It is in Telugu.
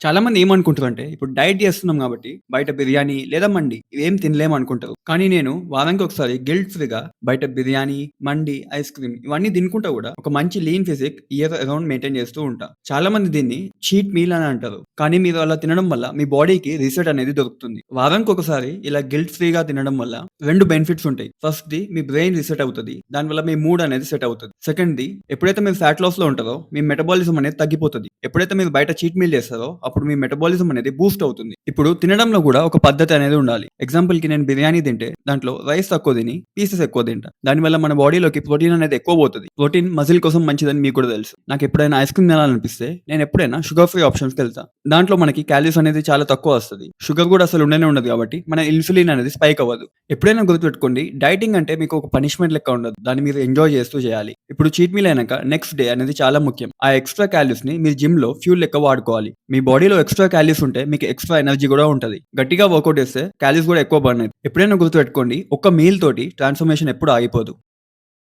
చాలా మంది ఏమనుకుంటారంటే, ఇప్పుడు డైట్ చేస్తున్నాం కాబట్టి, బయట బిర్యానీ లేదా మండి ఇవేం తినలేము అనుకుంటారు. కానీ నేను వారానికి ఒకసారి గిల్ట్ ఫ్రీగా బయట బిర్యానీ, మండి, ఐస్ క్రీమ్ ఇవన్నీ తినుకుంటా కూడా ఒక మంచి lean physique year around maintain చేస్తూ ఉంటా. చాలా మంది దీన్ని చీట్ మీల్ అని అంటారు. కానీ మీరు అలా తినడం వల్ల మీ బాడీకి రీసెట్ అనేది దొరుకుతుంది. వారానికి ఒకసారి ఇలా గిల్ట్ ఫ్రీగా తినడం వల్ల 2 బెనిఫిట్స్ ఉంటాయి. ఫస్ట్‌ది మీ బ్రెయిన్ రీసెట్ అవుతది. దానివల్ల మీ మూడ్ అనేది సెట్ అవుతది. సెకండ్‌ది ఎప్పుడైతే మీరు ఫ్యాట్ లాస్‌లో ఉంటారో మీ మెటబాలిజం అనేది తగ్గిపోతది. ఎప్పుడైతే మీరు బయట చీట్ మీల్ చేస్తారో అప్పుడు మీ మెటబాలిజం అనేది బూస్ట్ అవుతుంది. ఇప్పుడు తినడంలో కూడా ఒక పద్ధతి అనేది ఉండాలి. ఎగ్జాంపుల్‌కి నేను బిర్యానీ తింటే దాంట్లో రైస్ తక్కువ తిని పీసెస్ ఎక్కువ తింటా. దానివల్ల మన బాడీలోకి ప్రోటీన్ అనేది ఎక్కువ పోతది. ప్రోటీన్ మజిల్ కోసం మంచిదని మీకు కూడా తెలుసు. నాకు ఎప్పుడైనా ఐస్ క్రీమ్ తినాలనిపిస్తే నేను ఎప్పుడైనా షుగర్ ఫ్రీ ఆప్షన్స్‌కెళ్తా. దాంట్లో మనకి క్యాలరీస్ అనేది చాలా తక్కువ వస్తది. షుగర్ కూడా అసలు ఉండనే ఉండదు కాబట్టి మన ఇన్సులిన్ అనేది స్పైక్ అవ్వదు. ఎప్పుడైనా గుర్తుపెట్టుకోండి, డైటింగ్ అంటే మీకు ఒక పనిష్మెంట్ లెక్క ఉండదు. దాన్ని మీరు ఎంజాయ్ చేస్తూ చేయాలి. ఇప్పుడు చీట్ మీల్ అయినాక నెక్స్ట్ డే అనేది చాలా ముఖ్యం. ఆ ఎక్స్‌ట్రా క్యాలరీస్‌ని మీరు జిమ్‌లో ఫ్యూల్ లెక్క వాడుకోవాలి. మీ బాడీలో ఎక్స్‌ట్రా క్యాలరీస్ ఉంటే మీకు ఎక్స్‌ట్రా ఎనర్జీ కూడా ఉంటది. గట్టిగా వర్కౌట్ చేస్తే క్యాలరీస్ కూడా ఎక్కువ బర్న్ అయితాయి. ఎప్పుడైనా గుర్తుపెట్టుకోండి, ఒక్క మీల్ తోటి ట్రాన్స్‌ఫర్మేషన్ ఎప్పుడు ఆగిపోదు.